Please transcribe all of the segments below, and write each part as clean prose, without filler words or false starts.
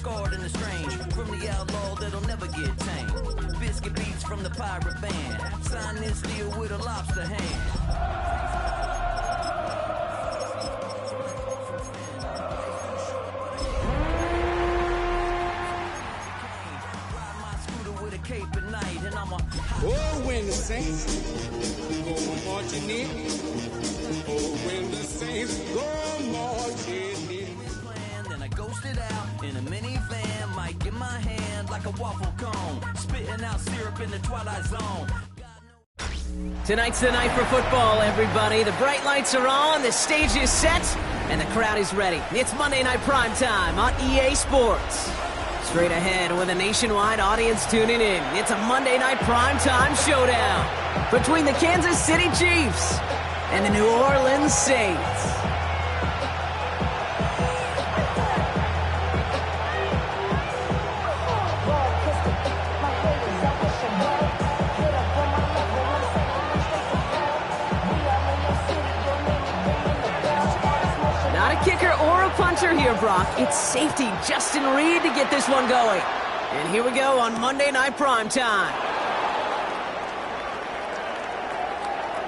scarred and estranged from the outlaw that'll never get tamed. Biscuit beats from the pirate band. Sign this deal with a lobster hand. Oh, when the Saints go marching in. Oh, when the Saints go marching in. Then I ghosted out in a minivan. Mic in my hand like a waffle cone. Spitting out syrup in the twilight zone. Tonight's the night for football, everybody. The bright lights are on, the stage is set, and the crowd is ready. It's Monday Night Primetime on EA Sports. Straight ahead with a nationwide audience tuning in. It's a Monday Night Primetime showdown between the Kansas City Chiefs and the New Orleans Saints. Not a kicker or a puncher here, Brock. It's safety Justin Reed to get this one going. And here we go on Monday Night Primetime.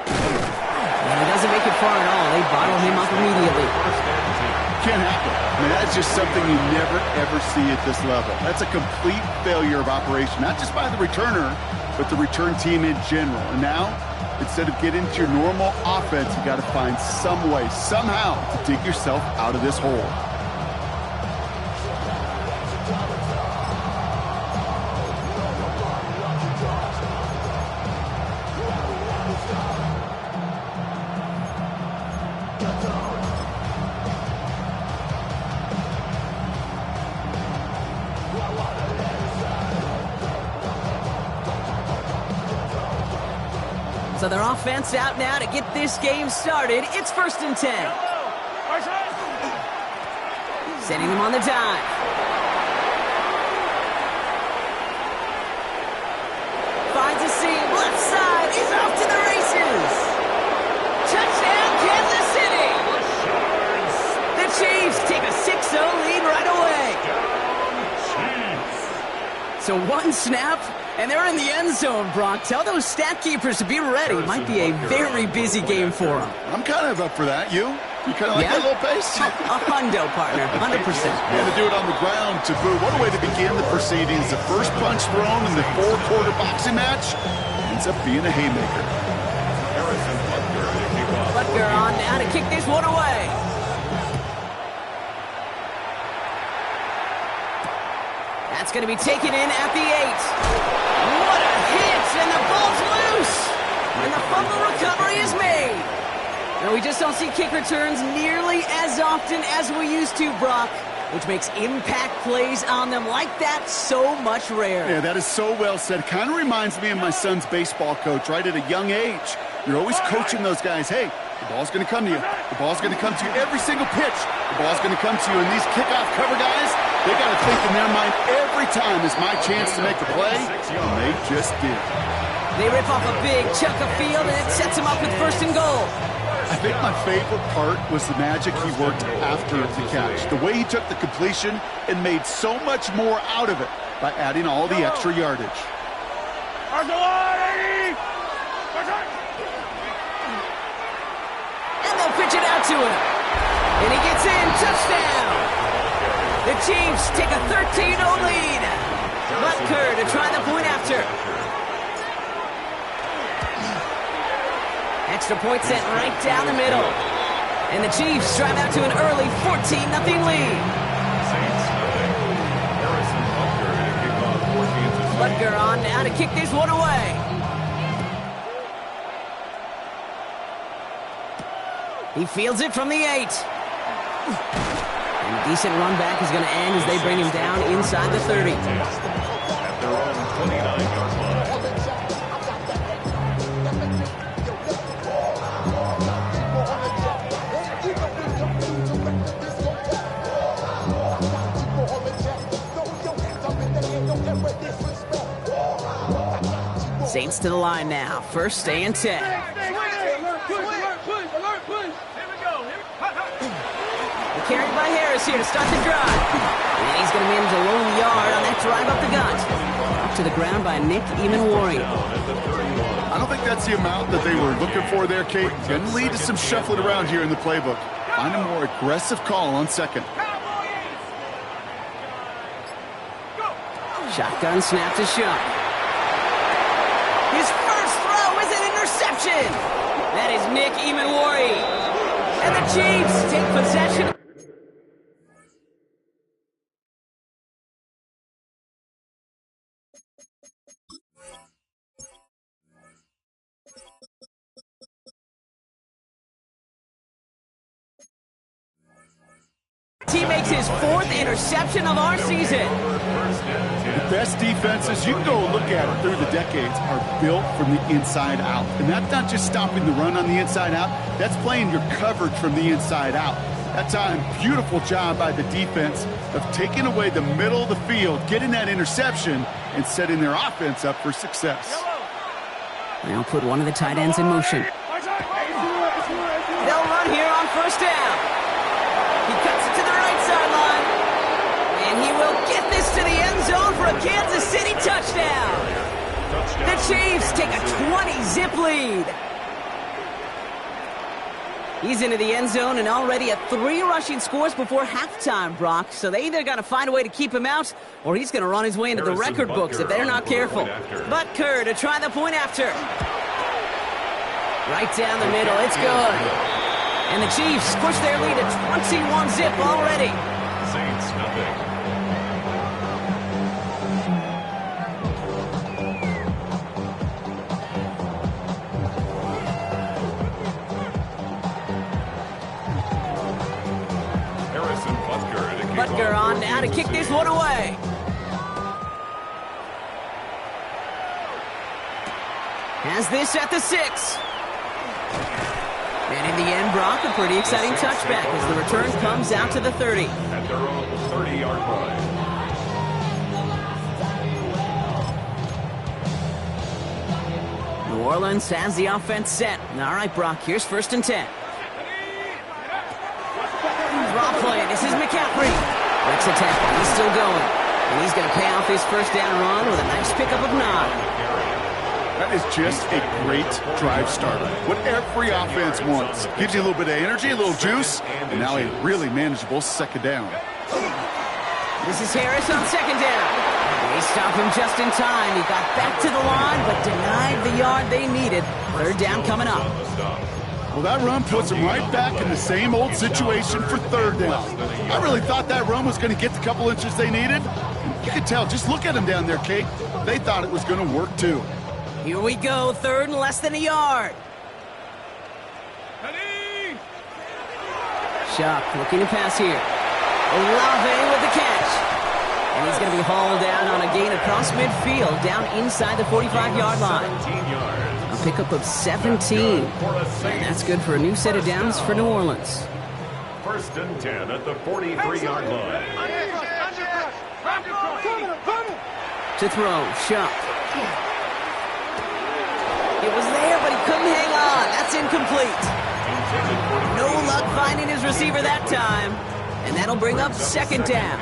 And he doesn't make it far at all. They bottle him up immediately. Can't happen. I mean, that's just something you never, ever see at this level. That's a complete failure of operation, not just by the returner, but the return team in general. And now, instead of getting into your normal offense, you got to find some way, somehow, to dig yourself out of this hole. So their offense out now to get this game started. It's 1st and 10. Setting them on the dive. Finds a seam, left side, he's off to the races. Touchdown, Kansas City. The Chiefs take a 6-0 lead right away. So one snap, and they're in the end zone, Brock. Tell those stat keepers to be ready. Might be a very busy game for them. I'm kind of up for that. You kind of like that little pace? A hundo, partner, 100%. And to do it on the ground to boot. What a way to begin the proceedings. The first punch thrown in the 4-quarter boxing match ends up being a haymaker. Butker on now to kick this one away. That's going to be taken in at the 8. What a hit, and the ball's loose. And the fumble recovery is made. Now, we just don't see kick returns nearly as often as we used to, Brock, which makes impact plays on them like that so much rarer. Yeah, that is so well said. Kind of reminds me of my son's baseball coach, right? At a young age, you're always coaching those guys, hey, the ball's going to come to you. The ball's going to come to you every single pitch. The ball's going to come to you. And these kickoff cover guys, they got to think in their mind every time is my chance to make a play, and they just did. They rip off a big chunk of field, and it sets them up with 1st and goal. I think my favorite part was the magic he worked after the catch. The way he took the completion and made so much more out of it by adding all the extra yardage. And they'll pitch it out to him. And he gets in, touchdown. The Chiefs take a 13-0 lead. Butker to try the point after. Extra point sent right down the middle. And the Chiefs drive out to an early 14-0 lead. Butker on now to kick this one away. He fields it from the 8. And a decent run back is going to end as they bring him down inside the 30. At their own 29-yard line. Saints to the line now. 1st and 10. Carried by Harris. Harris here to start the drive. And he's going to manage a long yard on that drive up the gut. Up to the ground by Ggml. I don't think that's the amount that they were looking for there, Kate. Going to lead to some shuffling around here in the playbook. Find a more aggressive call on second. Shotgun snap to Shuck. His first throw is an interception. That is Ggml. And the Chiefs take possession. He makes his 4th interception of our season. The best defenses, you can go look at it through the decades, are built from the inside out. And that's not just stopping the run on the inside out, that's playing your coverage from the inside out. That time, beautiful job by the defense of taking away the middle of the field, getting that interception, and setting their offense up for success. They'll put one of the tight ends in motion. They'll run here on first down. He cuts it to the right sideline. And he will get this to the end zone for a Kansas City touchdown. The Chiefs take a 20-zip lead. He's into the end zone and already at 3 rushing scores before halftime, Brock. So they either got to find a way to keep him out, or he's going to run his way into the record books if they're not careful. Butker to try the point after. Right down the middle, it's good. And the Chiefs push their lead at 21-zip already. Saints, nothing. Butker on now to kick this one away. Has this at the 6. And in the end, Brock, a pretty exciting touchback as the return comes out to the 30. At their own 30-yard line. New Orleans has the offense set. All right, Brock, here's 1st and 10. Draw play. This is McCaffrey. Breaks a tackle. He's still going. And he's going to pay off his first down run with a nice pickup of 9. That is just a great drive starter. What every offense wants. Gives you a little bit of energy, a little juice, and now a really manageable second down. This is Harris on second down. They stop him just in time. He got back to the line, but denied the yard they needed. 3rd down coming up. Well, that run puts him right back in the same old situation for 3rd down. I really thought that run was going to get the couple inches they needed. You could tell, just look at them down there, Kate. They thought it was going to work too. Here we go, 3rd and less than a yard. Shuck looking to pass here. Olave with the catch. And he's going to be hauled down on a gain across midfield, down inside the 45-yard line. A pickup of 17. And that's good for a new set of downs for New Orleans. 1st and 10 at the 43-yard line. To throw, Shuck. It was there, but he couldn't hang on. That's incomplete. No luck finding his receiver that time. And that'll bring up 2nd down.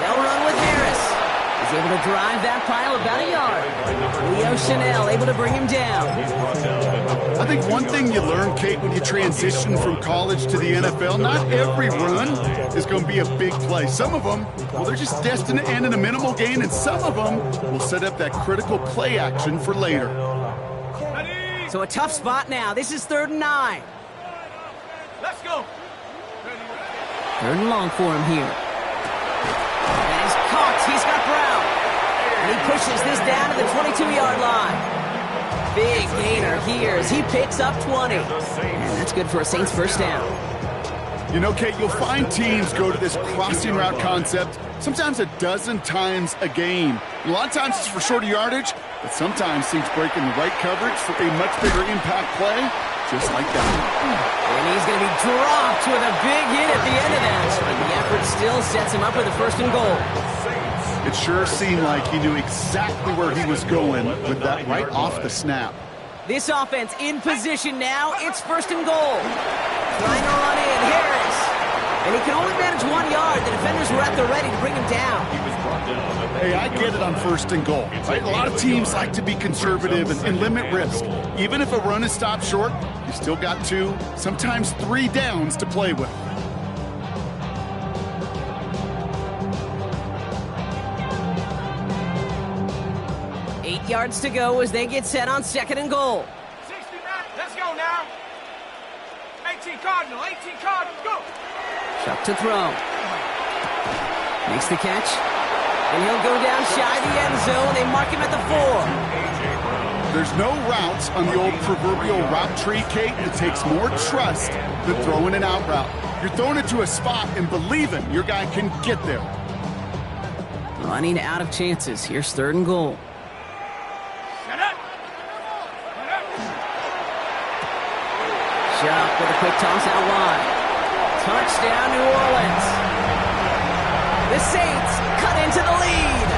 They'll run with Harris. He's able to drive that pile about a yard. Leo Chanel able to bring him down. I think one thing you learn, Kate, when you transition from college to the NFL, not every run is going to be a big play. Some of them, well, they're just destined to end in a minimal gain, and some of them will set up that critical play action for later. So a tough spot now. This is 3rd and 9. Let's go. 3rd and long for him here. And he's caught. He's got Brown. And he pushes this down to the 22-yard line. Big gainer here as he picks up 20. And that's good for a Saints 1st down. You know, Kate, you'll find teams go to this crossing route concept sometimes a dozen times a game. A lot of times it's for shorter yardage, but sometimes teams break in the right coverage for a much bigger impact play, just like that. And he's going to be dropped with a big hit at the end of that. But the effort still sets him up with a 1st and goal. It sure seemed like he knew exactly where he was going with that right off the snap. This offense in position now. It's 1st and goal. Trying to run in, Harris. And he can only manage 1 yard. The defenders were at the ready to bring him down. Hey, I get it on 1st and goal. Right? A lot of teams like to be conservative and limit risk. Even if a run is stopped short, you still got 2, sometimes 3 downs to play with. Yards to go as they get set on 2nd and goal. 69, let's go now. 18 Cardinal, go. Chuck to throw. Makes the catch. And he'll go down shy the end zone. They mark him at the 4. There's no routes on the old proverbial route tree, Kate. It takes more trust than throwing an out route. You're throwing it to a spot and believing your guy can get there. Running out of chances. Here's 3rd and goal. Chuck with a quick toss out wide. Touchdown, New Orleans. The Saints cut into the lead.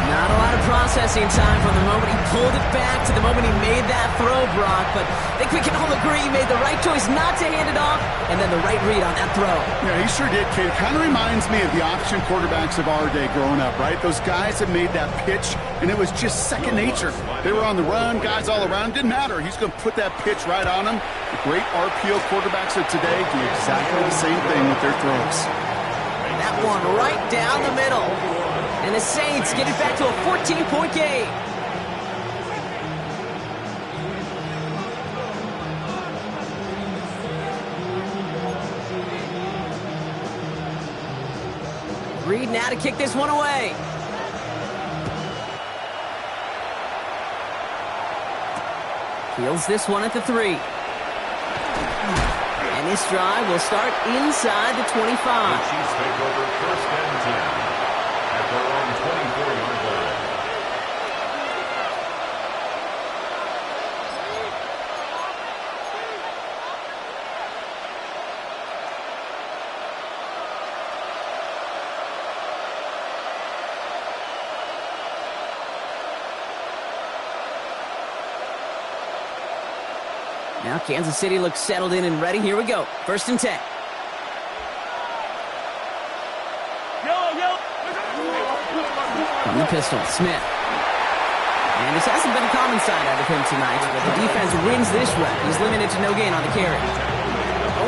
Not a lot of processing time from the moment he pulled it back to the moment he made that throw, Brock. But I think we can all agree he made the right choice not to hand it off, and then the right read on that throw. Yeah, he sure did, Kate. Kind of reminds me of the option quarterbacks of our day growing up, right? Those guys that made that pitch, and it was just second nature. They were on the run, guys all around. Didn't matter. He's going to put that pitch right on them. The great RPO quarterbacks of today do exactly the same thing with their throws. That one right down the middle. And the Saints get it back to a 14-point game. Reed now to kick this one away. Fields this one at the 3. And this drive will start inside the 25. The Chiefs take over 1st and 10 at their own 24-yard line. Now Kansas City looks settled in and ready. Here we go. 1st and 10. From the pistol, Smith. And this hasn't been a common side out of him tonight, but the defense wins this rep. He's limited to no gain on the carry.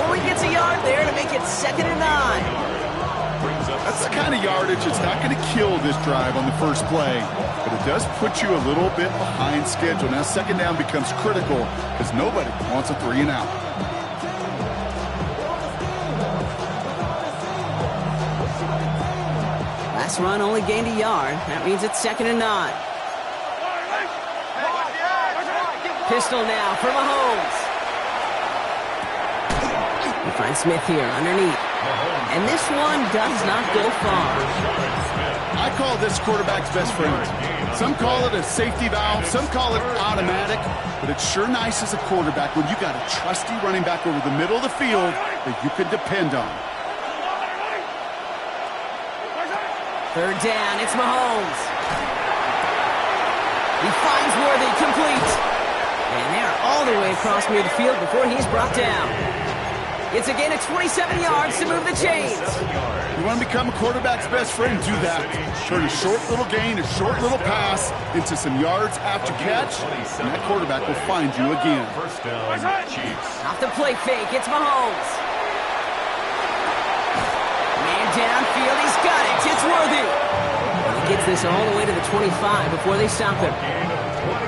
Only gets a yard there to make it 2nd and 9. That's the kind of yardage that's not going to kill this drive on the first play, but it does put you a little bit behind schedule. Now 2nd down becomes critical because nobody wants a 3 and out. Last run only gained a yard. That means it's 2nd and 9. Pistol now for Mahomes. We find Smith here underneath. And this one does not go far. I call this quarterback's best friend. Some call it a safety valve, some call it automatic, but it's sure nice as a quarterback when you got a trusty running back over the middle of the field that you can depend on. 3rd down, it's Mahomes. He finds Worthy, complete. And they're all the way across midfield before he's brought down. It's a gain of 27 yards to move the chains. You want to become a quarterback's best friend, do that. Turn a short little gain, a short little pass into some yards after catch, and that quarterback will find you again. 1st down, Chiefs. Off the play fake, it's Mahomes. Man downfield, he's got it. It's Worthy. He gets this all the way to the 25 before they stop him.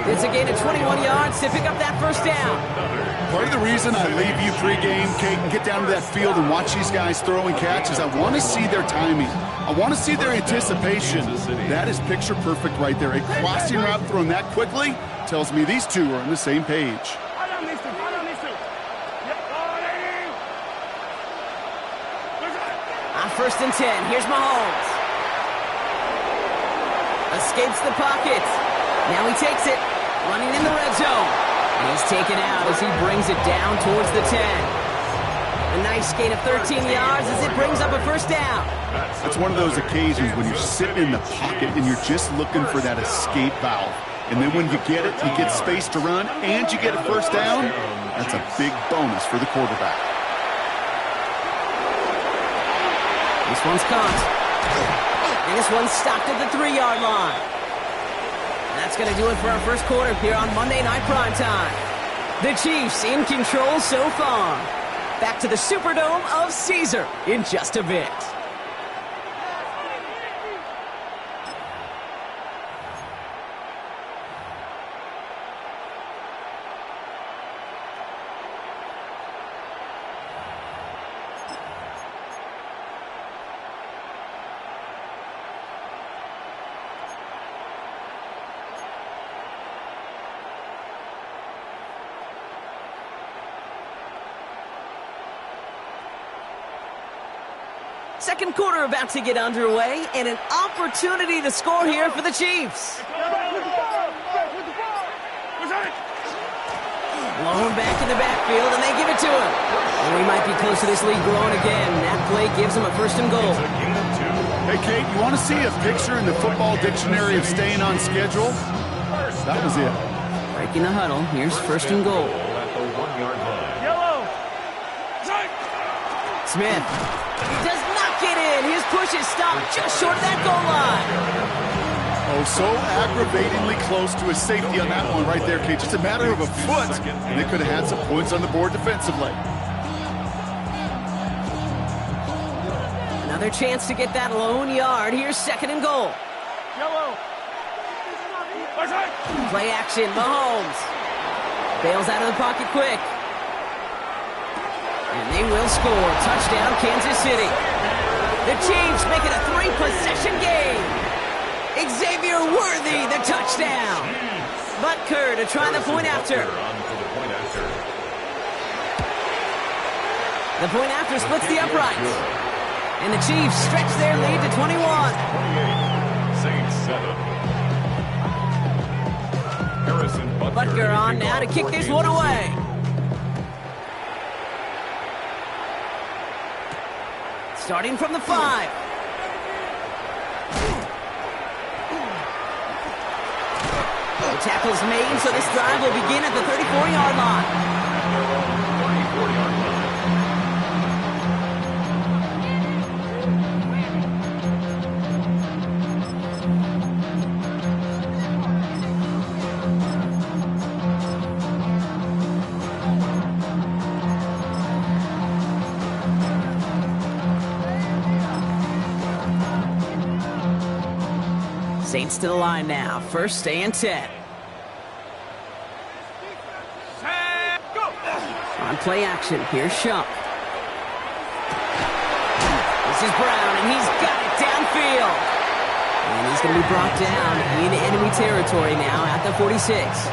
It's a gain of 21 yards to pick up that 1st down. Part of the reason I leave you pregame, Kate, and get down to that field and watch these guys throw and catch is I want to see their timing. I want to see their anticipation. That is picture perfect right there. A crossing route thrown that quickly tells me these two are on the same page. On 1st and 10, here's Mahomes. Escapes the pocket. Now he takes it, running in the red zone. And he's taken out as he brings it down towards the 10. A nice gain of 13 yards as it brings up a 1st down. That's one of those occasions when you're sitting in the pocket and you're just looking for that escape valve. And then when you get it, you get space to run, and you get a first down, that's a big bonus for the quarterback. This one's caught. And this one's stopped at the 3-yard line. That's going to do it for our first quarter here on Monday Night Primetime. The Chiefs in control so far. Back to the Superdome of Caesar in just a bit. Second quarter about to get underway, and an opportunity to score here for the Chiefs. Blown back in the backfield, and they give it to him. And we might be close to this lead growing again. That play gives them a 1st and goal. Hey, Kate, you want to see a picture in the football dictionary of staying on schedule? That was it. Breaking the huddle. Here's 1st and goal. At the 1-yard line. Yellow. Smith. He does not get in. His push is stopped just short of that goal line. Oh, so aggravatingly close to a safety on that one right there, Kate. Just a matter of a foot, and they could have had some points on the board defensively. Another chance to get that lone yard. Here's 2nd and goal. Yellow. Play action. Mahomes bails out of the pocket quick. And they will score. Touchdown, Kansas City. The Chiefs make it a 3-possession game. Xavier Worthy, the touchdown. Butker to try the point after. The point after splits the uprights. And the Chiefs stretch their lead to 21. 28, Saints 7. Harrison Butker on now to kick this one away. Starting from the 5. The tackle's made, so this drive will begin at the 34-yard line. 34-yard line. Saints to the line now. 1st and 10. On play action, here's Shump. This is Brown, and he's got it downfield. And he's going to be brought down in enemy territory now at the 46.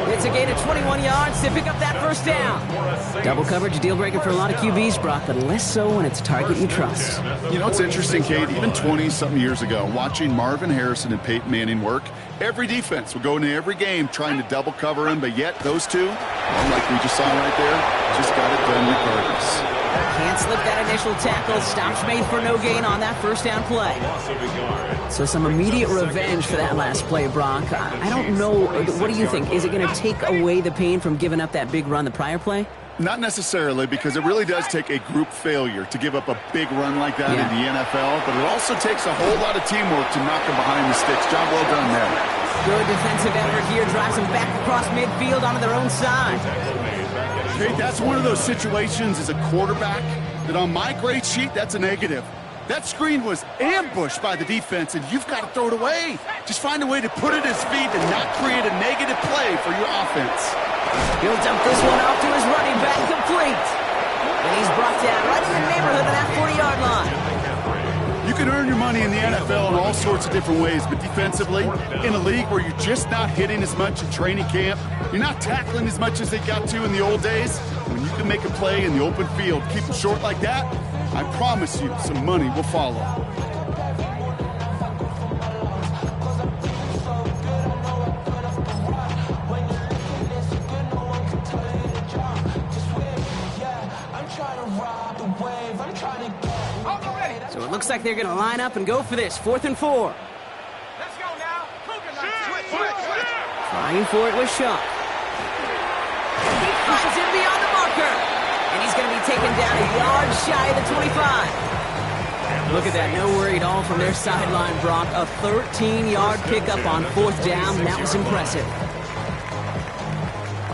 It's a gain of 21 yards to pick up that 1st down. Double coverage, deal breaker for a lot of QBs, Brock, but less so when it's a target you trust. You know, it's interesting, Kate, even 20-something years ago, watching Marvin Harrison and Peyton Manning work, every defense would go into every game trying to double cover him, but yet those two, like we just saw right there, just got it done regardless. Can't slip that initial tackle. Stops made for no gain on that 1st down play. So some immediate revenge for that last play, Brock. I don't know. What do you think? Is it going to take away the pain from giving up that big run the prior play? Not necessarily, because it really does take a group failure to give up a big run like that in the NFL, but it also takes a whole lot of teamwork to knock him behind the sticks. Job well done there. Good defensive effort here. Drives them back across midfield onto their own side. Kate, that's one of those situations as a quarterback that on my grade sheet, that's a negative. That screen was ambushed by the defense, and you've got to throw it away. Just find a way to put it at his feet and not create a negative play for your offense. He'll dump this one off to his running back, complete. And he's brought down right in the neighborhood of that 40-yard line. You can earn your money in the NFL in all sorts of different ways, but defensively, in a league where you're just not hitting as much in training camp, you're not tackling as much as they got to in the old days, when you can make a play in the open field, keep it short like that, I promise you some money will follow. So it looks like they're going to line up and go for this. 4th and 4. Let's go now. Cougar, Waiting for it with Shuck. He pushes him beyond the marker. And he's going to be taken down a yard shy of the 25. Look at that, no worry at all from their sideline, Brock. A 13-yard pickup on 4th down. That was impressive.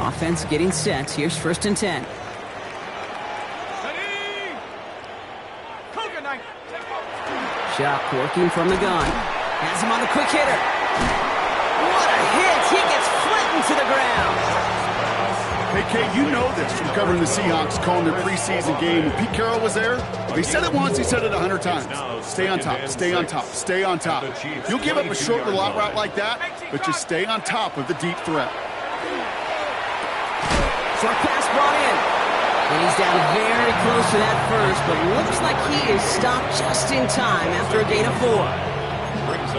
Offense getting set. Here's 1st and 10. Shuck working from the gun. Has him on the quick hitter. What a hit! He gets flattened to the ground. Hey, Kate, you know this from covering the Seahawks, calling their preseason game. When Pete Carroll was there, if he said it once, he said it 100 times. Stay on top, stay on top, stay on top. You'll give up a short little out route like that, but just stay on top of the deep threat. Short pass brought in. And he's down very close to that first, but looks like he is stopped just in time after a gain of 4.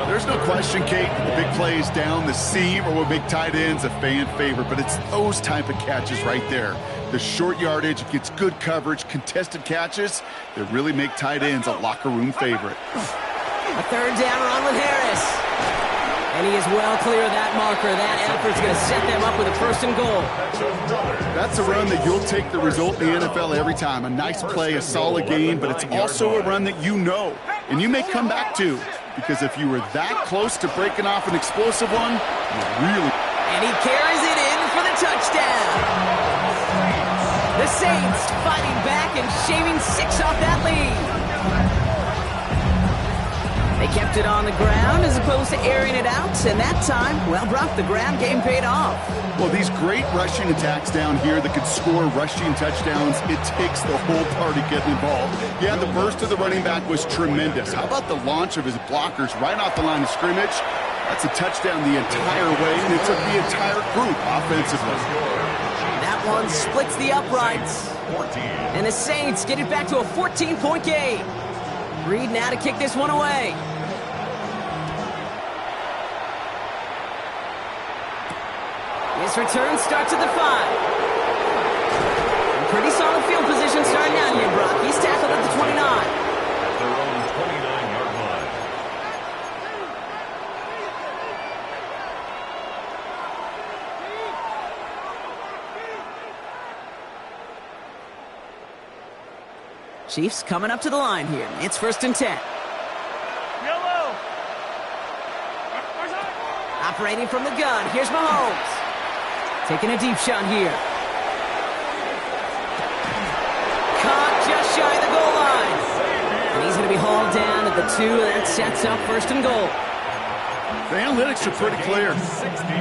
There's no question, Kate, the big plays down the seam or what make tight ends a fan favorite, but it's those type of catches right there. The short yardage, gets good coverage, contested catches that really make tight ends a locker room favorite. A 3rd down run with Harris. And he is well clear of that marker. That effort's going to set them up with a 1st and goal. That's a run that you'll take the result in the NFL every time. A nice play, a solid game, but it's also a run that you know, and you may come back to. Because if you were that close to breaking off an explosive one, you really... And he carries it in for the touchdown. The Saints fighting back and shaving 6 off that lead. They kept it on the ground as opposed to airing it out. And that time, well, Brock, the ground game paid off. Well, these great rushing attacks down here that could score rushing touchdowns, it takes the whole party getting involved. Yeah, the burst of the running back was tremendous. How about the launch of his blockers right off the line of scrimmage? That's a touchdown the entire way, and it took the entire group offensively. That one splits the uprights. And the Saints get it back to a 14-point game. Reed now to kick this one away. His return starts at the 5. Pretty solid field position starting out here, Brock. He's tackled at the 29. Their own 29-yard line. Chiefs coming up to the line here. It's 1st and 10. Yellow. Operating from the gun. Here's Mahomes. Taking a deep shot here. Caught just shy of the goal line. And he's going to be hauled down at the 2. That sets up 1st and goal. The analytics are pretty clear.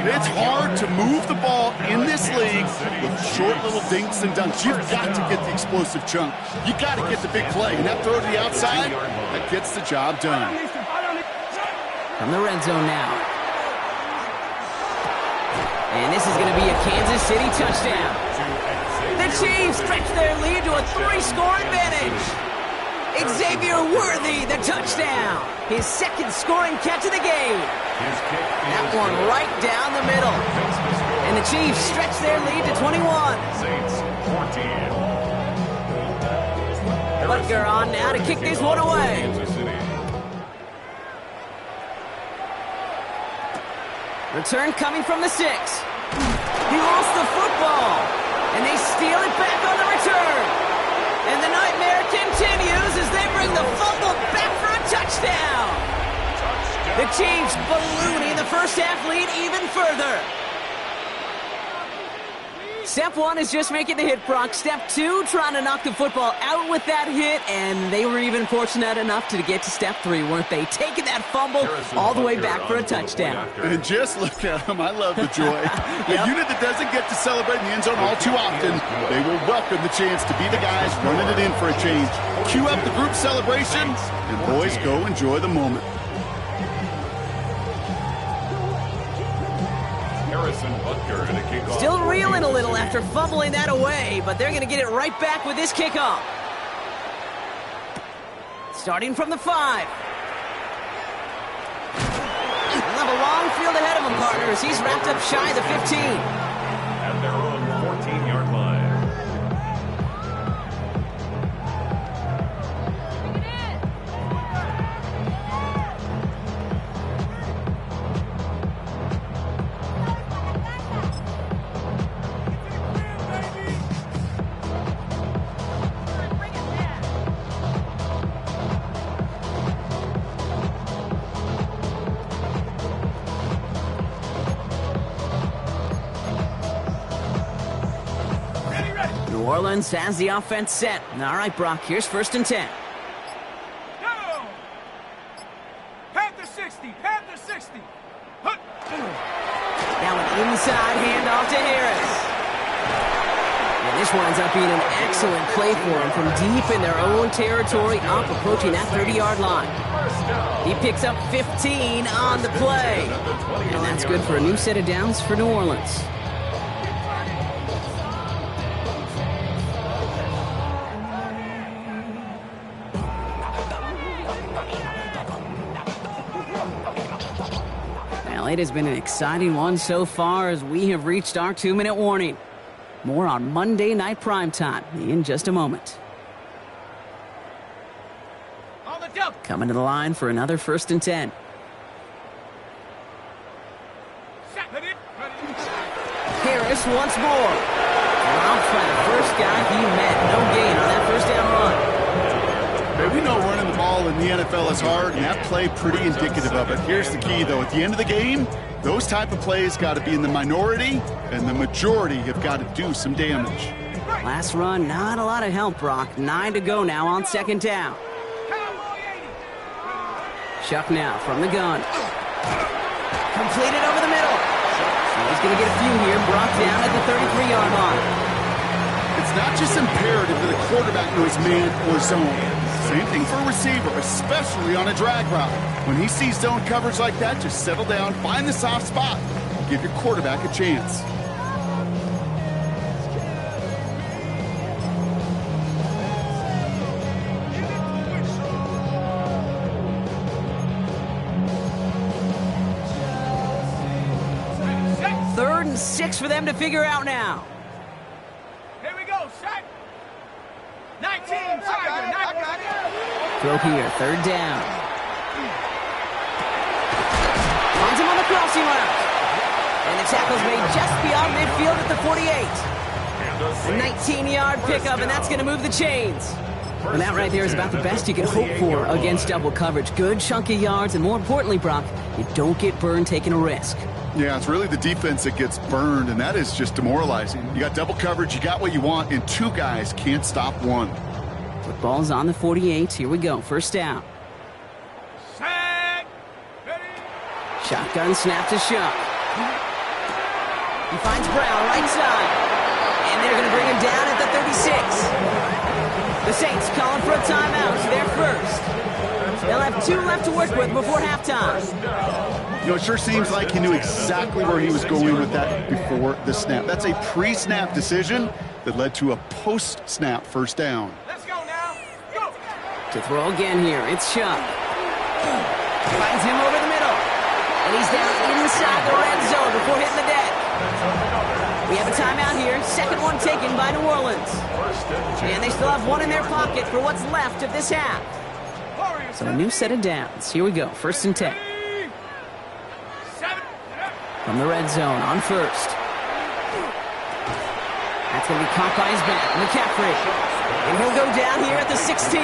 It's hard to move the ball in this league with short little dinks and dunks. You've got to get the explosive chunk. You got to get the big play. And that throw to the outside, that gets the job done. From the red zone now. And this is going to be a Kansas City touchdown. The Chiefs stretch their lead to a 3-score advantage. Xavier Worthy, the touchdown. His 2nd scoring catch of the game. That one right down the middle. And the Chiefs stretch their lead to 21. Saints 14. Butker on now to kick this one away. Return coming from the 6. He lost the football. And they steal it back on the return. And the nightmare continues as they bring the fumble back for a touchdown. The Chiefs ballooning the first half lead even further. Step 1 is just making the hit, Brock. Step 2, trying to knock the football out with that hit, and they were even fortunate enough to get to step 3, weren't they? Taking that fumble all the way back for a touchdown. And just look at them. I love the joy. A unit that doesn't get to celebrate in the end zone all too often, they will welcome the chance to be the guys running it in for a change. Cue up the group celebration, and boys, go enjoy the moment. Still reeling a little after fumbling that away, but they're going to get it right back with this kickoff. Starting from the 5. He'll have a long field ahead of him, partners. He's wrapped up shy of the 15. At their own 14-yard line. New Orleans has the offense set. All right, Brock, here's 1st and 10. Go! Panther 60, Panther 60. Huh. Now an inside handoff to Harris. And this winds up being an excellent play for him from deep in their own territory, up approaching that 30-yard line. He picks up 15 on the play. And that's good for a new set of downs for New Orleans. Well, it has been an exciting one so far as we have reached our 2-minute warning. More on Monday Night Primetime in just a moment. On the jump. Coming to the line for another 1st and 10. Harris once more. Dropped by the first guy he met. No gain on that 1st down run. Hey, we know running the ball in the NFL is hard, and that play pretty indicative of it. Here's the key, though. At the end of the game, those type of plays got to be in the minority, and the majority have got to do some damage. Last run, not a lot of help, Brock. 9 to go now on 2nd down. Shuck now from the gun. Completed over the middle. He's going to get a few here. Brock down at the 33-yard line. It's not just imperative that a quarterback knows man or zone. Same thing for a receiver, especially on a drag route. When he sees zone coverage like that, just settle down, find the soft spot, and give your quarterback a chance. Third and 6 for them to figure out now. Here we go, set. 19, Tiger, 19. Throw here, 3rd down. Finds him on the crossing route. And the tackle's made just beyond midfield at the 48. A 19-yard pickup, and that's going to move the chains. And that right there is about the best you can hope for against double coverage. Good chunky yards, and more importantly, Brock, you don't get burned taking a risk. Yeah, it's really the defense that gets burned, and that is just demoralizing. You got double coverage, you got what you want, and 2 guys can't stop 1. Football's on the 48. Here we go. 1st down. Set. Ready. Shotgun snap to Shuck. He finds Brown right side. And they're going to bring him down at the 36. The Saints calling for a timeout. They're first. They'll have 2 left to work with before halftime. You know, it sure seems like he knew exactly where he was going with that before the snap. That's a pre-snap decision that led to a post-snap 1st down. Let's go now. Go. To throw again here, it's Shuck. Finds him over the middle. And he's down inside the red zone before hitting the deck. We have a timeout here. 2nd one taken by New Orleans. And they still have 1 in their pocket for what's left of this half. So a new set of downs. Here we go. 1st and 10. From the red zone on 1st. That's going to be caught by his back. McCaffrey. And he'll go down here at the 16.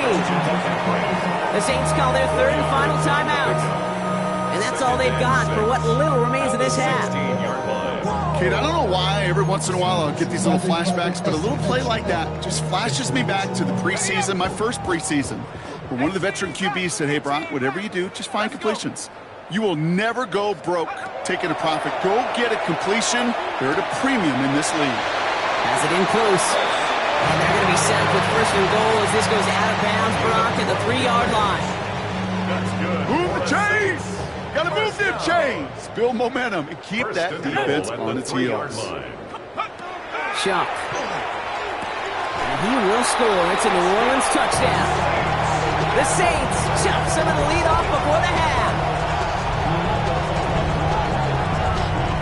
The Saints call their 3rd and final timeout. And that's all they've got for what little remains of this half. Kid, I don't know why every once in a while I'll get these little flashbacks, but a little play like that just flashes me back to the preseason, my first preseason, where one of the veteran QBs said, hey, Brock, whatever you do, just find completions. You will never go broke taking a profit. Go get a completion. They're at a premium in this league. Has it in close. And they're going to be set up with 1st and goal as this goes out of bounds. Brock at the 3-yard line. That's good. Move the chains! Got to move them chains! Build momentum and keep that defense on its heels. Shuck. And he will score. It's a New Orleans touchdown. The Saints chop some of the lead off before the half.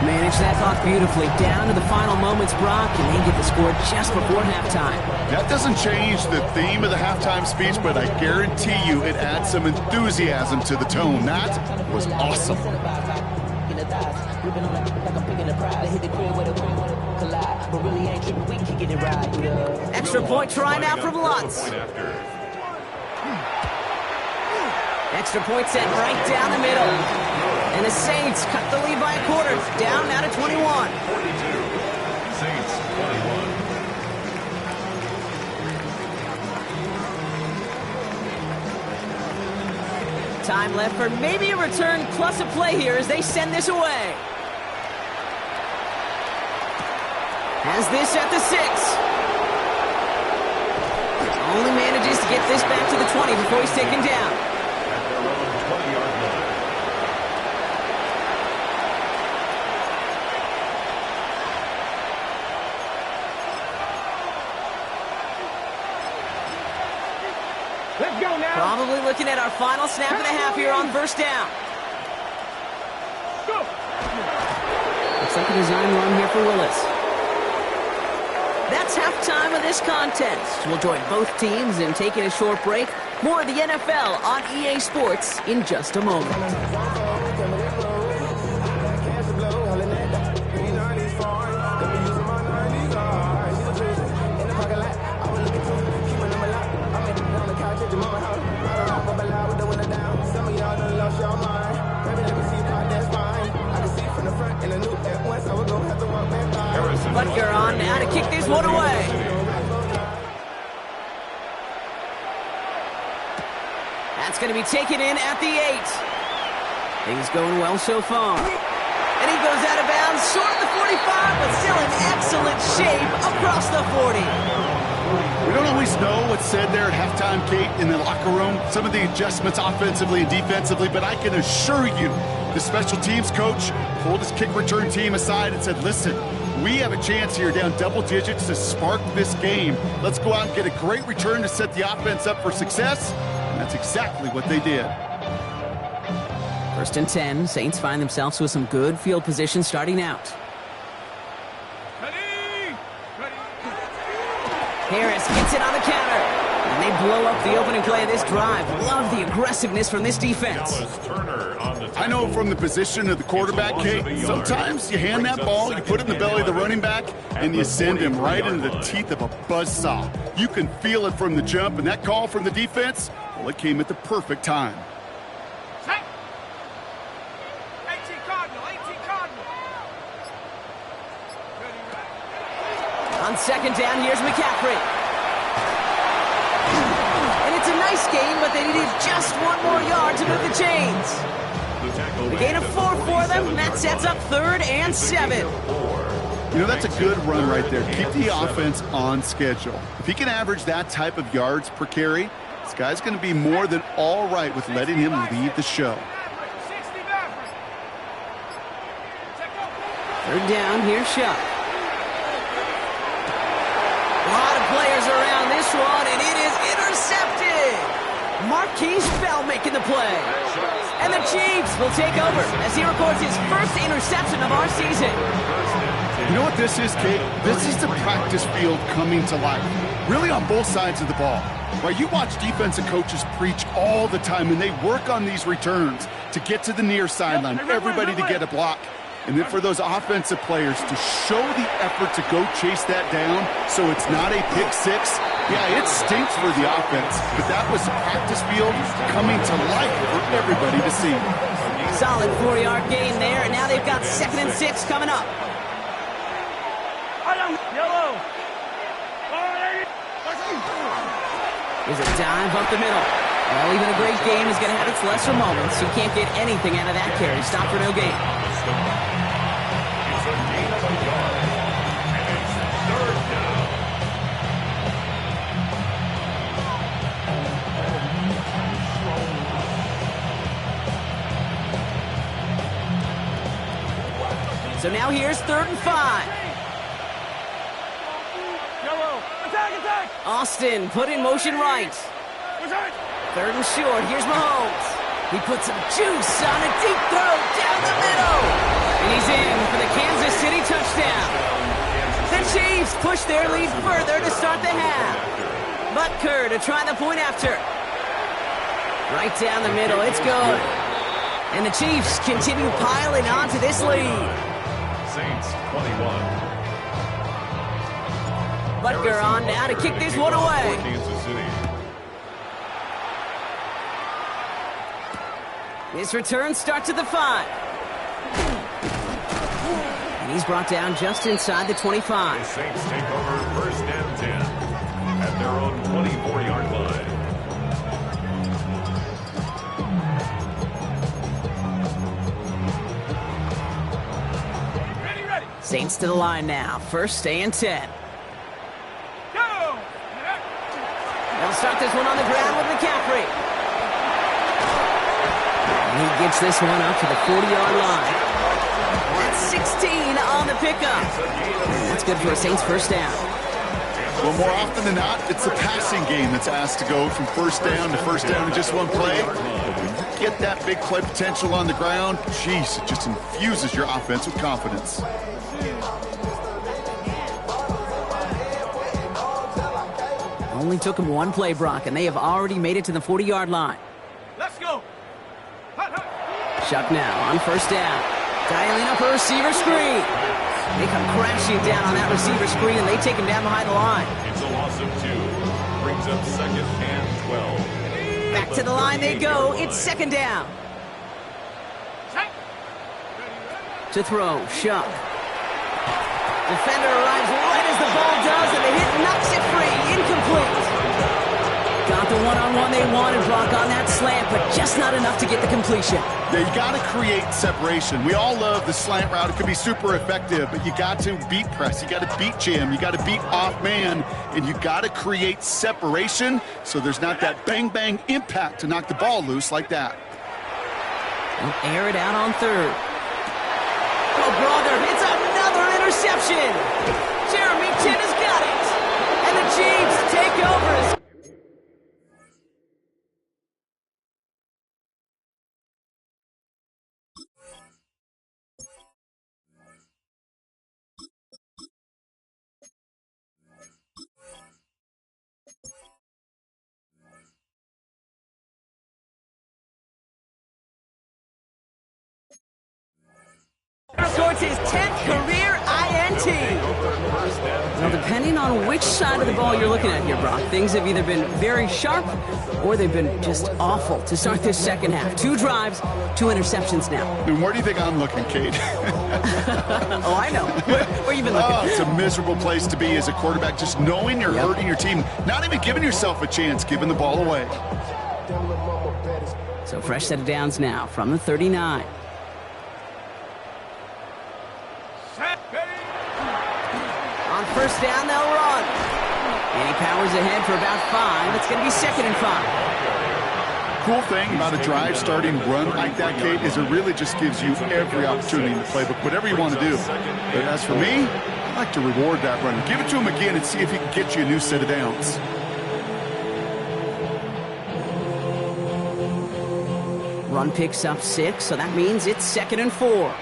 Manage that clock beautifully down to the final moments, Brock, and they get the score just before halftime. That doesn't change the theme of the halftime speech, but I guarantee you it adds some enthusiasm to the tone. That was awesome. Extra point try now from Lutz. Extra point set right down the middle. And the Saints cut the lead by a quarter. Down now to 21. 42. Saints 21. Time left for maybe a return plus a play here as they send this away. Has this at the 6. Only manages to get this back to the 20 before he's taken down. At their own 20-yard line. Let's go now. Probably looking at our final snap and a half here on first down. Go. Looks like a design run here for Willis. That's halftime of this contest. We'll join both teams in taking a short break. More of the NFL on EA Sports in just a moment. Butker on now to kick this one away. That's going to be taken in at the 8. Things going well so far. And he goes out of bounds, short of the 45, but still in excellent shape across the 40. We don't always know what's said there at halftime, Kate, in the locker room. Some of the adjustments offensively and defensively, but I can assure you the special teams coach pulled his kick return team aside and said, listen, we have a chance here down double digits to spark this game. Let's go out and get a great return to set the offense up for success. And that's exactly what they did. 1st and 10. Saints find themselves with some good field position starting out. Ready. Harris gets it on the counter. And they blow up the opening play of this drive. Love the aggressiveness from this defense. Turner on the I know from the position of the quarterback, Kate, sometimes you hand that ball, you put it in the belly of the running back, and you send him right into the teeth of a buzzsaw. You can feel it from the jump, and that call from the defense, well, it came at the perfect time. Set. 18 Cardinal. Ready, right. On 2nd down, here's McCaffrey. And it's a nice game, but they needed just one more yard to move the chains. The gain of 4 for them, and that sets up 3rd and 7. You know, that's a good run right there. Keep the offense on schedule. If he can average that type of yards per carry, this guy's going to be more than all right with letting him lead the show. 60 Maverick. 3rd down, here's Shuck. A lot of players around this one, and it is intercepted. Marquise Bell making the play. And the Chiefs will take over as he records his first interception of our season. You know what this is, Kate? This is the practice field coming to life. Really on both sides of the ball. Right? You watch defensive coaches preach all the time, and they work on these returns to get to the near sideline, everybody to get a block. And then for those offensive players to show the effort to go chase that down so it's not a pick six. Yeah, it stinks for the offense, but that was practice field coming to life for everybody to see. Solid 4-yard gain there, and now they've got 2nd and 6 coming up. Yellow. Here's a dive up the middle. Well, even a great game is going to have its lesser moments. You can't get anything out of that carry. Stop for no gain. It's a gain of a yard. And it's 3rd down. So now here's 3rd and 5. Yellow. Attack. Austin put in motion right. 3rd and short. Here's Mahomes. He puts some juice on a deep throw down the middle. And he's in for the Kansas City touchdown. The Chiefs push their lead further to start the half. Butker to try the point after. Right down the middle. It's good. And the Chiefs continue piling onto this lead. Saints 21. Butker on now to kick this one away. Kansas City. His return starts at the 5. And he's brought down just inside the 25. The Saints take over 1st and 10 at their own 24-yard line. Saints to the line now. First and 10. Go! They'll start this one on the ground with McCaffrey. And he gets this one up to the 40-yard line. That's 16 on the pickup. That's good for a Saints first down. Well, more often than not, it's the passing game that's asked to go from first down in just one play. But when you get that big play potential on the ground, geez, it just infuses your offense with confidence. Only took him one play, Brock, and they have already made it to the 40-yard line. Let's go! Shuck now on first down. Dialing up a receiver screen. They come crashing down on that receiver screen, and they take him down behind the line. It's a loss of 2. Brings up second and 12. Back to the line they go. It's second down. To throw, Shuck. Defender arrives right as the ball does, and the hit knocks it free. Incomplete. Got the one-on-one they wanted, Brock, on that slant, but just not enough to get the completion. Yeah, you got to create separation. We all love the slant route. It can be super effective, but you got to beat press. You got to beat jam. You got to beat off man, and you got to create separation so there's not that bang-bang impact to knock the ball loose like that. They'll air it out on third. Oh, brother, it's another interception. Jeremy Chin has got it. And the Chiefs take over. Scores his 10th career INT. Now, depending on which side of the ball you're looking at here, Brock, things have either been very sharp or they've been just awful to start this second half. 2 drives, 2 interceptions now. And where do you think I'm looking, Kate? Oh, I know. Where you been looking? Oh, it's a miserable place to be as a quarterback, just knowing you're hurting your team, not even giving yourself a chance, giving the ball away. So fresh set of downs now from the 39. On first down, they'll run. And he powers ahead for about 5. It's going to be second and 5. Cool thing about a drive starting run like that, Kate, is it really just gives you every opportunity in the playbook, whatever you want to do. But as for me, I like to reward that run. Give it to him again and see if he can get you a new set of downs. Run picks up 6, so that means it's second and 4.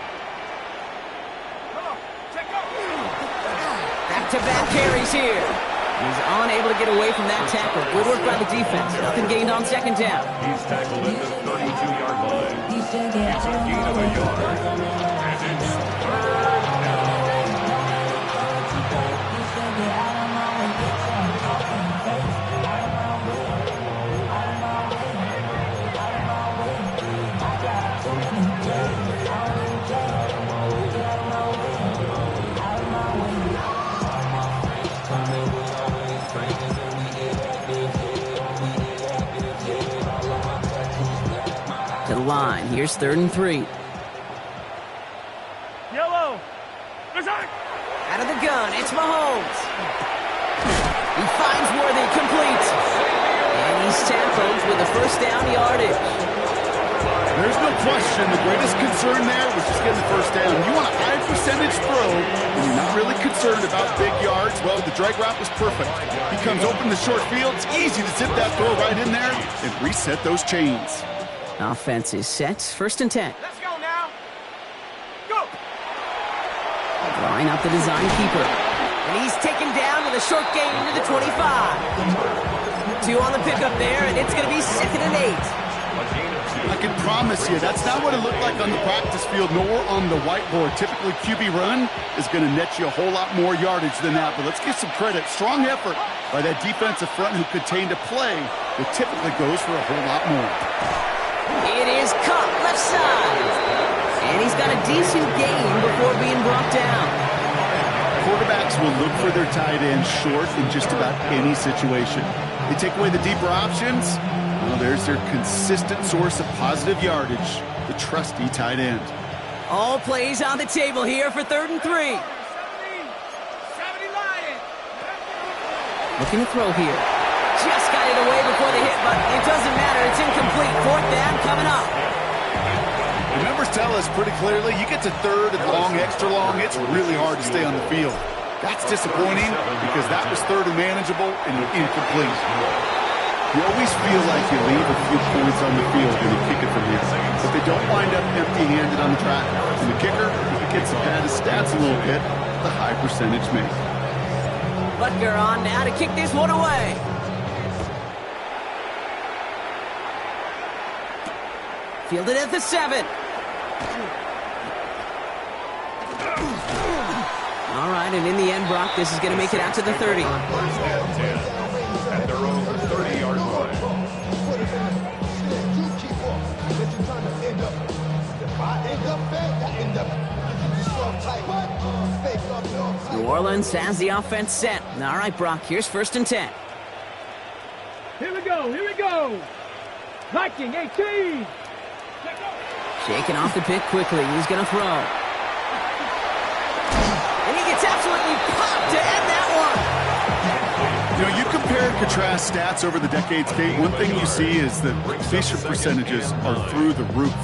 Back-to-back carries here. He's unable to get away from that tackle. Good work by the defense. Nothing gained on second down. He's tackled at the 32-yard line. He's a gain of a yard. And it's third down. To the line. Here's third and 3. Yellow! Out of the gun, it's Mahomes. He finds Worthy, complete. And he's tackled with a first down yardage. There's no question the greatest concern there was just getting the first down. You want a high percentage throw, and you're not really concerned about big yards. Well, the drag route was perfect. He comes open the short field. It's easy to zip that throw right in there and reset those chains. Offense is set. First and 10. Let's go now! Go! Drawing up the design keeper. And he's taken down with a short gain to the 25. 2 on the pickup there, and it's going to be second and 8. I can promise you, that's not what it looked like on the practice field, nor on the whiteboard. Typically, QB run is going to net you a whole lot more yardage than that. But let's give some credit. Strong effort by that defensive front who contained a play that typically goes for a whole lot more. It is caught left side. And he's got a decent gain before being brought down. Quarterbacks will look for their tight end short in just about any situation. They take away the deeper options. Well, there's their consistent source of positive yardage, the trusty tight end. All plays on the table here for third and 3. Looking to throw here. Just got it away before the hit, but it doesn't matter. It's incomplete. Fourth down coming up. The numbers tell us pretty clearly, you get to third and long, extra long, it's really hard to stay on the field. That's disappointing because that was third and manageable and incomplete. You always feel like you leave a few points on the field when you kick it from here, but they don't wind up empty-handed on the track. And the kicker, if he gets to pad his stats a little bit, the high percentage make. Butker on now to kick this one away. Fielded at the 7. All right, and in the end, Brock, this is going to make it out to the 30. First and 10 at their own 30-yard line. New Orleans has the offense set. All right, Brock, here's first and 10. Here we go. Here we go. Viking 18. Shaking off the pick quickly. He's going to throw. And he gets absolutely popped to end that one. You know, you compare and contrast stats over the decades, Kate. One thing you see is that completion percentages are through the roof.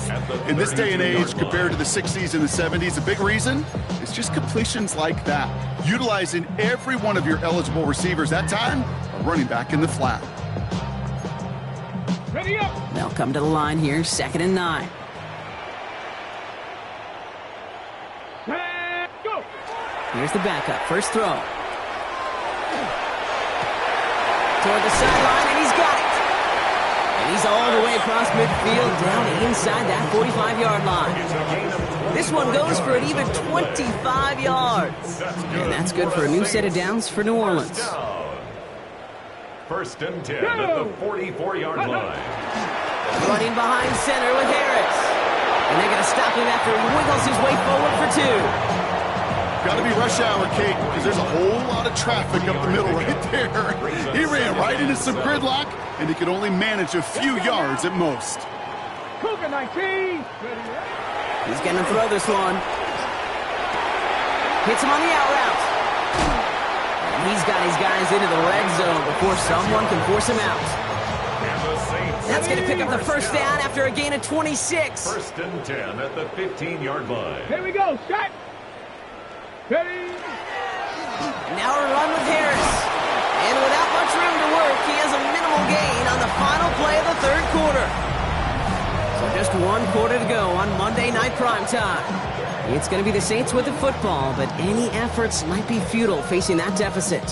In this day and age, compared to the 60s and the 70s, a big reason is just completions like that. Utilizing every one of your eligible receivers. That time, a running back in the flat. Ready up. They'll come to the line here, 2nd and 9. And go. Here's the backup. First throw. Toward the sideline, and he's got it. And he's all the way across midfield, down inside that 45-yard line. This one goes for an even 25 yards. And that's good for a new set of downs for New Orleans. First and 10 at the 44-yard line. Running behind center with Harris. And they're going to stop him after he wiggles his way forward for 2. Got to be rush hour, Kate, because there's a whole lot of traffic up the middle right there. He ran right into some gridlock, and he could only manage a few yards at most. Cougar 19. He's going to throw this one. Hits him on the out route. And he's got his guys into the red zone before someone can force him out. That's going to pick up the first down after a gain of 26. First and 10 at the 15-yard line. Here we go. Shot. Ready. Now a run with Harris. And without much room to work, he has a minimal gain on the final play of the third quarter. So just 1 quarter to go on Monday Night Primetime. It's going to be the Saints with the football, but any efforts might be futile facing that deficit.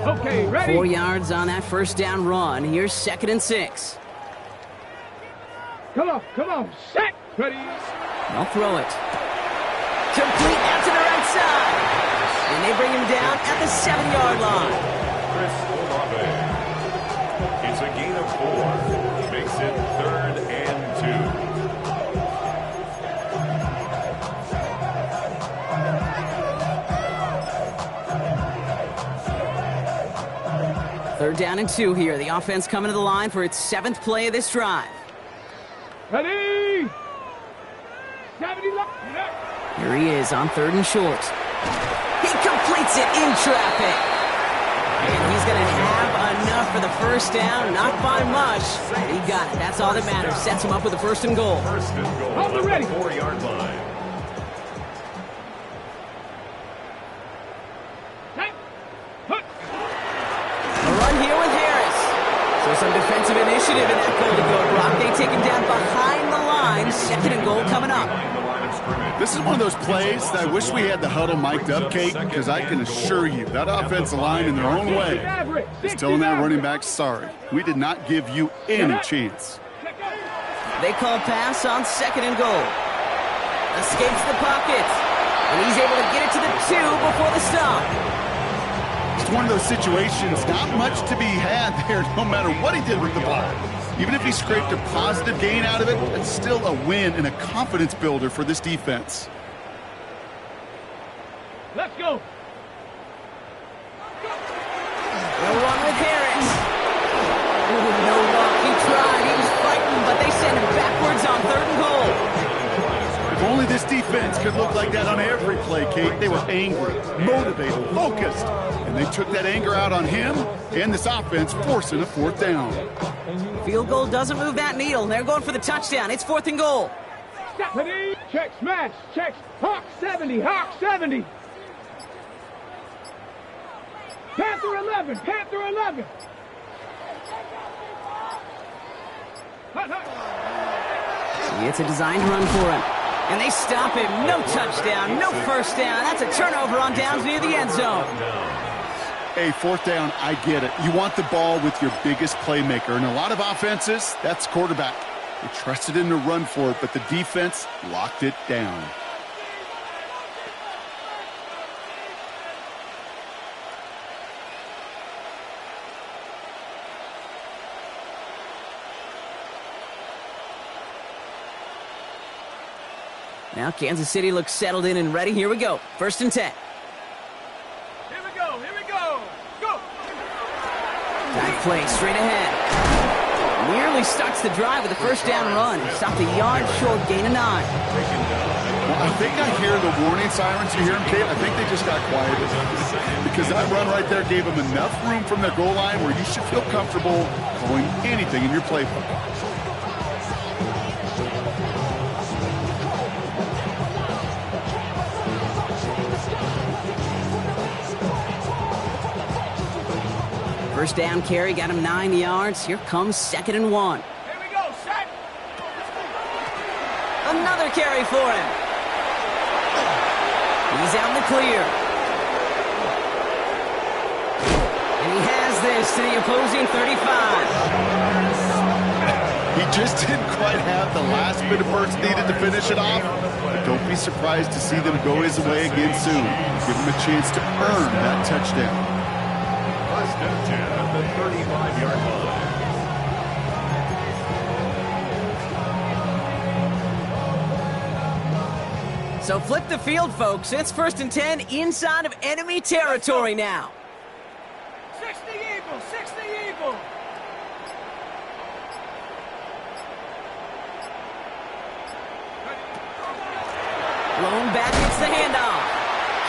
Okay, ready. 4 yards on that first down run. Here's 2nd and 6. Come on, come on. Set. Ready. They'll throw it. Complete out to the right side. And they bring him down at the 7-yard line. Chris Olave. It's a gain of 4. Makes it 3rd and 2. Third down and 2 here. The offense coming to the line for its 7th play of this drive. Ready. 70. Here he is on 3rd and short. He completes it in traffic. And he's going to have enough for the first down. Not by much. He got it. That's all that matters. Sets him up with a 1st and goal. First and goal On the ready. 4-yard line. A run here with Harris. So some defensive initiative in that goal to go. Brock, they take him down behind the line. 2nd and goal coming up. This is one of those plays that I wish we had the huddle mic'd up, Kate, because I can assure you that offensive line in their own way is telling that running back, sorry, we did not give you any chance. They call pass on 2nd and goal. Escapes the pocket. And he's able to get it to the 2 before the stop. It's one of those situations, not much to be had there, no matter what he did with the ball. Even if he scraped a positive gain out of it, it's still a win and a confidence builder for this defense. Let's go. They'll run with Harris. If only this defense could look like that on every play, Kate. They were angry, motivated, focused, and they took that anger out on him and this offense, forcing a 4th down. Field goal doesn't move that needle. They're going for the touchdown. It's 4th and goal. Check, smash, check. Hawk 70, Hawk 70. Panther 11, Panther 11. It's a designed run for him. And they stop him. No touchdown, no first down. That's a turnover on downs near the end zone. Hey, 4th down, I get it. You want the ball with your biggest playmaker. And a lot of offenses, that's quarterback. They trusted him to run for it, but the defense locked it down. Now Kansas City looks settled in and ready. Here we go. 1st and 10. Here we go, here we go. Go. Dive play straight ahead. Nearly starts the drive with a 1st down run. Stopped a yard short, gain of 9. Well, I think I hear the warning sirens. You hear them, Kate? I think they just got quieted. Because that run right there gave them enough room from their goal line where you should feel comfortable calling anything in your playbook. First down carry got him 9 yards. Here comes 2nd and 1. Here we go, set. Another carry for him. He's out in the clear. And he has this to the opposing 35. He just didn't quite have the last bit of burst needed to finish it off. But don't be surprised to see them go his way again soon. Give him a chance to earn that touchdown. First and 10 at the 35-yard line. So flip the field, folks. It's 1st and 10 inside of enemy territory now. 60 Eagles, 60 Eagles. Blown back, it's the handoff.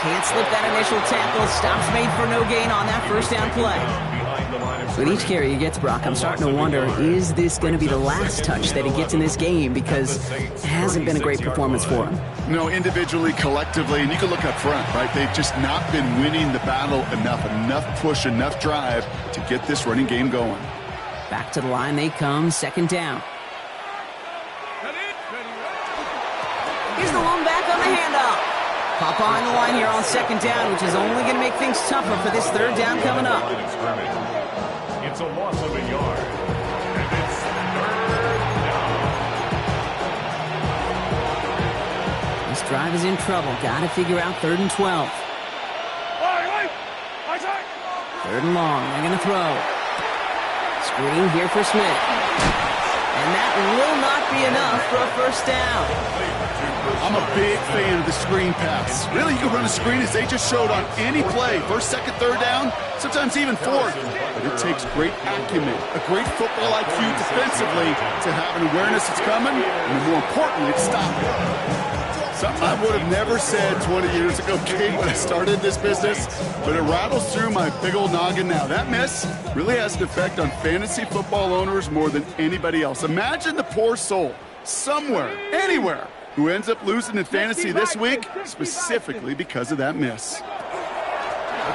Can't slip that initial tackle. Stops made for no gain on that 1st down play. With each carry he gets, Brock, I'm starting to wonder, is this going to be the last touch that he gets in this game? Because it hasn't been a great performance for him. You know, individually, collectively, and you can look up front, right? They've just not been winning the battle enough push, enough drive to get this running game going. Back to the line they come, 2nd down. Here's the lone back on the handoff. Pop on the line here on 2nd down, which is only going to make things tougher for this 3rd down coming up. It's a loss of a yard. And it's 3rd down. This drive is in trouble. Got to figure out 3rd and 12. 3rd and long. They're going to throw. Screen here for Smith. And that will not be enough for a 1st down. I'm a big fan of the screen pass. Really, you can run a screen as they just showed on any play. 1st, 2nd, 3rd down, sometimes even 4th. But it takes great acumen, a great football IQ defensively to have an awareness it's coming, and more importantly, to stop it. Something I would have never said 20 years ago, Kate, when I started this business, but it rattles through my big old noggin now. That miss really has an effect on fantasy football owners more than anybody else. Imagine the poor soul somewhere, anywhere, who ends up losing in fantasy this week, specifically because of that miss.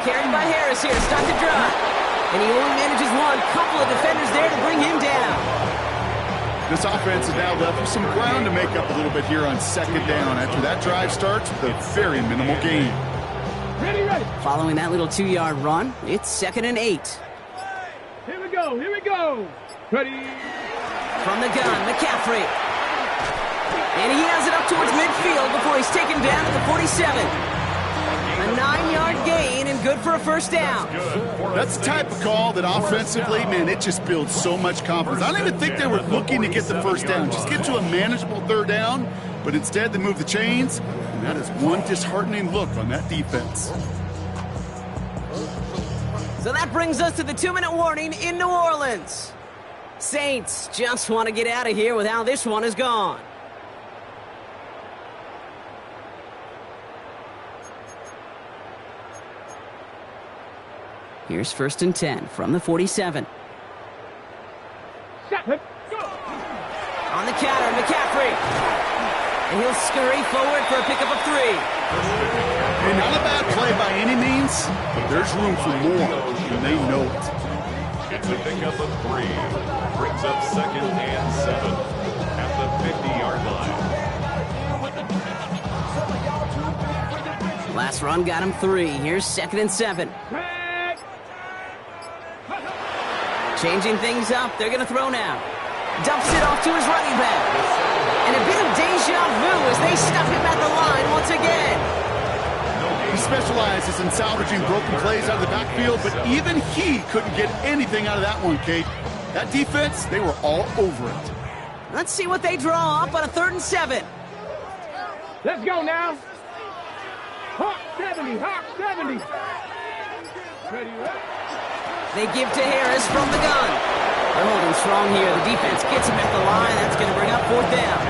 Carried by Harris here to start the drive. And he only manages one. Couple of defenders there to bring him down. This offense is now left with some ground to make up a little bit here on 2nd down after that drive starts with a very minimal gain. Ready, ready. Following that little 2-yard run, it's 2nd and 8. Here we go, here we go. Ready. From the gun, McCaffrey. And he has it up towards midfield before he's taken down at the 47. A 9-yard gain and good for a 1st down. That's the type of call that offensively, man, it just builds so much confidence. I don't even think they were looking to get the 1st down. Just get to a manageable 3rd down, but instead they move the chains, and that is one disheartening look on that defense. So that brings us to the 2-minute warning in New Orleans. Saints just want to get out of here with how this one is gone. Here's 1st and 10 from the 47. Shot. Go. On the counter, McCaffrey. And he'll scurry forward for a pickup of 3. Hey, not a bad play by any means, but there's room for more, and they know it. It's a pickup of 3. Brings up 2nd and 7 at the 50-yard line. Last run got him 3. Here's 2nd and 7. Changing things up. They're going to throw now. Dumps it off to his running back. And a bit of deja vu as they stuff him at the line once again. He specializes in salvaging broken plays out of the backfield, but even he couldn't get anything out of that one, Kate. That defense, they were all over it. Let's see what they draw up on a 3rd and 7. Let's go now. Hawk 70. Hawk 70. Ready, right? They give to Harris from the gun. They're holding strong here. The defense gets him at the line. That's going to bring up 4th down.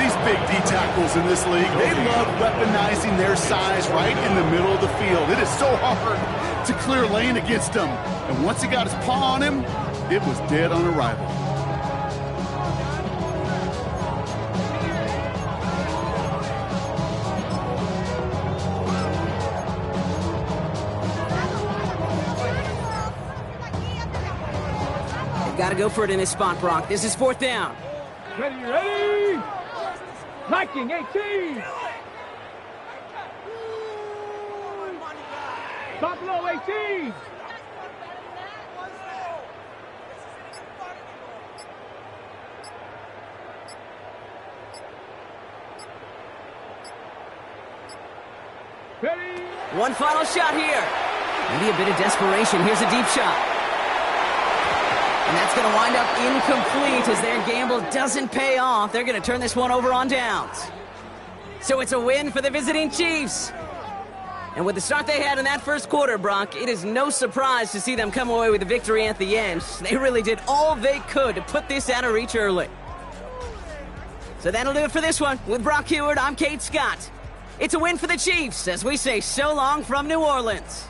These big D tackles in this league, they love weaponizing their size right in the middle of the field. It is so hard to clear lane against them. And once he got his paw on him, it was dead on arrival. Got to go for it in this spot, Brock. This is 4th down. Ready, ready. Viking 18. Buffalo 18. Ready. One final shot here. Maybe a bit of desperation. Here's a deep shot. And that's going to wind up incomplete as their gamble doesn't pay off. They're going to turn this one over on downs. So it's a win for the visiting Chiefs. And with the start they had in that first quarter, Brock, it is no surprise to see them come away with a victory at the end. They really did all they could to put this out of reach early. So that'll do it for this one. With Brock Heward, I'm Kate Scott. It's a win for the Chiefs as we say so long from New Orleans.